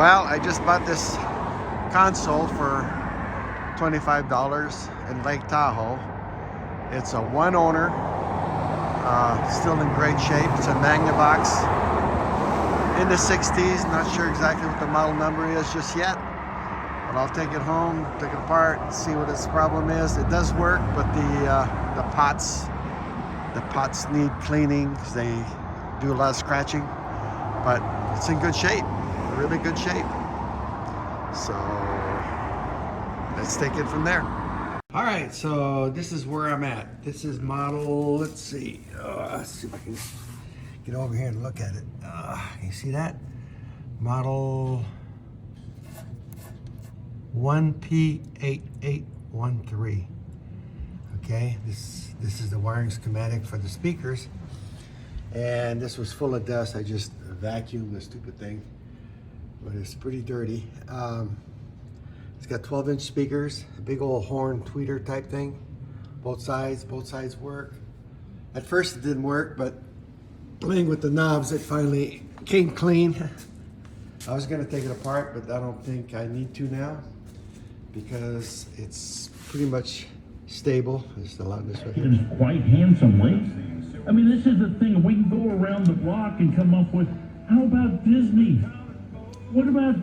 Well, I just bought this console for $25 in Lake Tahoe. It's a one owner, still in great shape. It's a Magnavox in the 60s. Not sure exactly what the model number is just yet, but I'll take it home, take it apart, see what its problem is. It does work, but the pots need cleaning because they do a lot of scratching, but it's in good shape, really good shape. So let's take it from there. All right, so this is where I'm at. This is model, let's see if I can get over here and look at it. Can you see that? Model 1P8813. Okay, this is the wiring schematic for the speakers. And this was full of dust. I just vacuumed the stupid thing, but it's pretty dirty. It's got 12-inch speakers, a big old horn tweeter type thing. Both sides work. At first it didn't work, but playing with the knobs, it finally came clean. I was gonna take it apart, but I don't think I need to now because it's pretty much stable. Just allow this right here. Quite handsomely. I mean, this is the thing. We can go around the block and come up with, how about Disney? What about...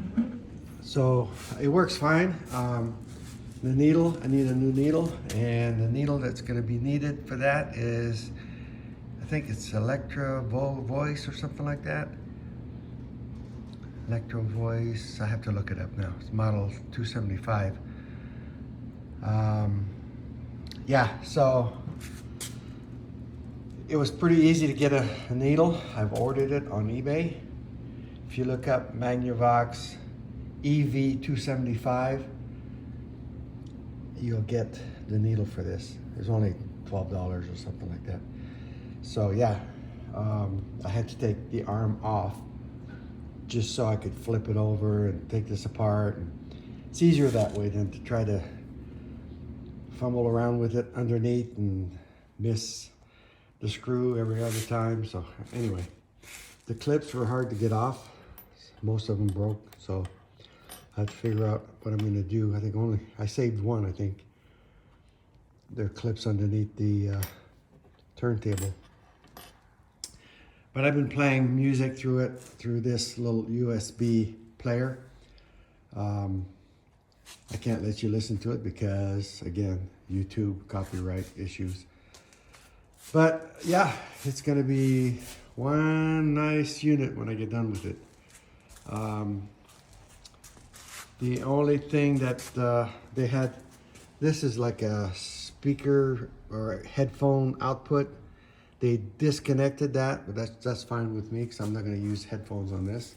So it works fine. The needle, I need a new needle, and the needle that's going to be needed for that is, I think it's Electro Voice or something like that. Electro Voice, I have to look it up now. It's model 275. Yeah, so it was pretty easy to get a needle. I've ordered it on eBay. If you look up Magnavox EV275, you'll get the needle for this. It's only $12 or something like that. So yeah, I had to take the arm off just so I could flip it over and take this apart. And it's easier that way than to try to fumble around with it underneath and miss the screw every other time. So anyway, the clips were hard to get off. Most of them broke, so I have to figure out what I'm gonna do. I think I saved one, I think. There are clips underneath the turntable. But I've been playing music through this little USB player. I can't let you listen to it because, again, YouTube copyright issues. But yeah, it's gonna be one nice unit when I get done with it. The only thing that they had, this is like a speaker or a headphone output. They disconnected that, but that's fine with me because I'm not going to use headphones on this.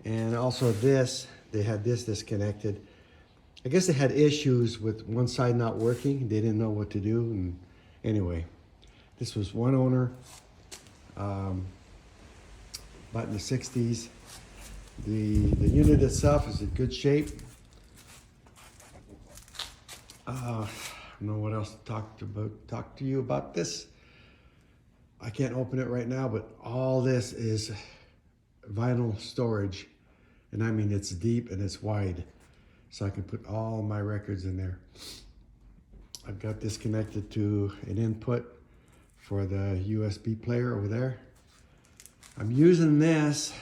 And also this, they had this disconnected. I guess they had issues with one side not working. They didn't know what to do. And anyway, this was one owner, bought in the 60s. The unit itself is in good shape. I don't know what else to talk to you about this. I can't open it right now, but all this is vinyl storage. And I mean, it's deep and it's wide. So I can put all my records in there. I've got this connected to an input for the USB player over there. I'm using this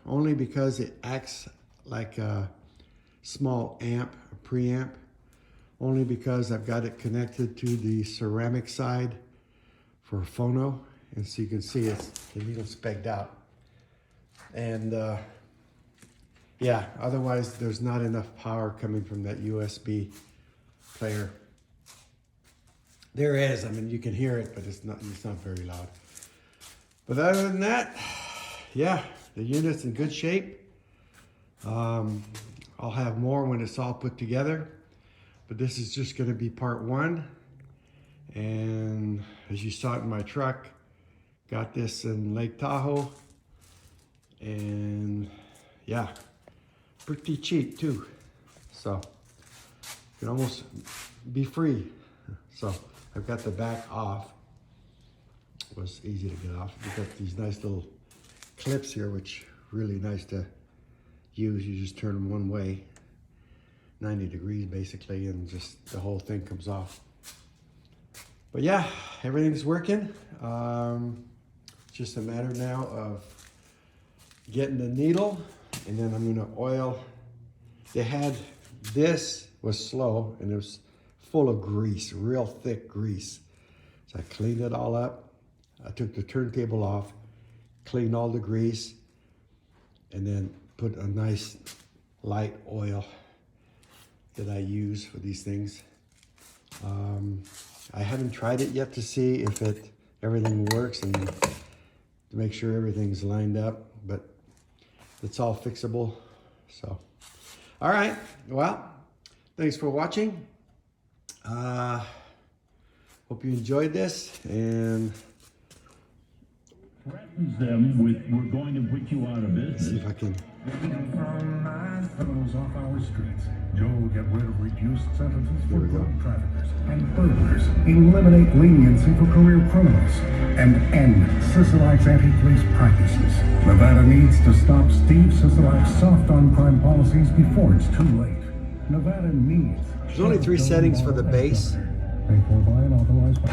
only because it acts like a small amp, a preamp. Only because I've got it connected to the ceramic side for phono, and so you can see it's the needle specced out. And yeah, otherwise there's not enough power coming from that USB player. There is, I mean, you can hear it, but it's not very loud. But other than that, yeah, the unit's in good shape. I'll have more when it's all put together, but this is just gonna be part one. And as you saw it in my truck, got this in Lake Tahoe. And yeah, pretty cheap too. So you can almost be free. So I've got the back off. It was easy to get off. We've got these nice little clips here, which really nice to use. You just turn them one way, 90 degrees basically, and just the whole thing comes off. But yeah, everything's working. It's just a matter now of getting the needle, and then I'm gonna oil. This was slow, and it was full of grease, real thick grease. So I cleaned it all up. I took the turntable off, cleaned all the grease, and then put a nice light oil that I use for these things. I haven't tried it yet to see if everything works and to make sure everything's lined up, but it's all fixable. So, all right, well, thanks for watching. Hope you enjoyed this, and Threatens them with, we're going to put you out of business. see if I can. Criminals off our streets. Joe will get rid of reduced sentences There for we go. drug traffickers and burglars. Eliminate leniency for career criminals. And end Sisolak's anti-police practices. Nevada needs to stop Steve Sisolak's soft on crime policies before it's too late. Nevada needs. There's only 3 settings for the bass. Pay for by and authorized by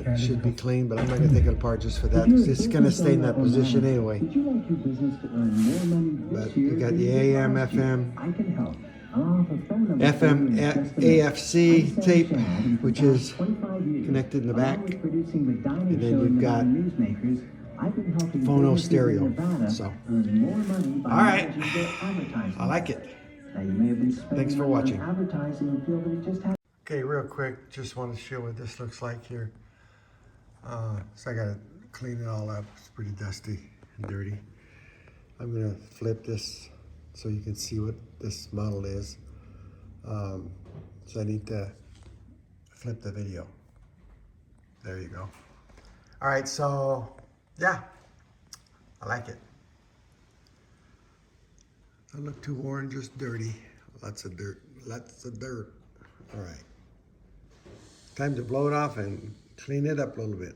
That should be clean, but I'm not gonna take it apart just for that, because it's gonna stay in that position anyway. Would you like your business to earn more money this But year? you got than the you did AM, last year? FM, I can help. I'll offer phone numbers FM, for you in just a minute. AFC I'm Sam tape, Shad, and for which the past is 25 years, connected in the along back. with producing the dining And then show you've and got Nevada newsmakers, I've been helping phono businesses stereo, in Nevada so. earn more money by All right. managing their advertising. I like it. Now, you may have been spending Thanks for money on watching. advertising and feel that it just has. Okay, real quick, just want to show what this looks like here. So I gotta clean it all up. It's pretty dusty and dirty. I'm gonna flip this so you can see what this model is. So I need to flip the video. There you go. All right, so yeah, I like it. Doesn't look too worn, just dirty. Lots of dirt, lots of dirt. All right. Time to blow it off and clean it up a little bit.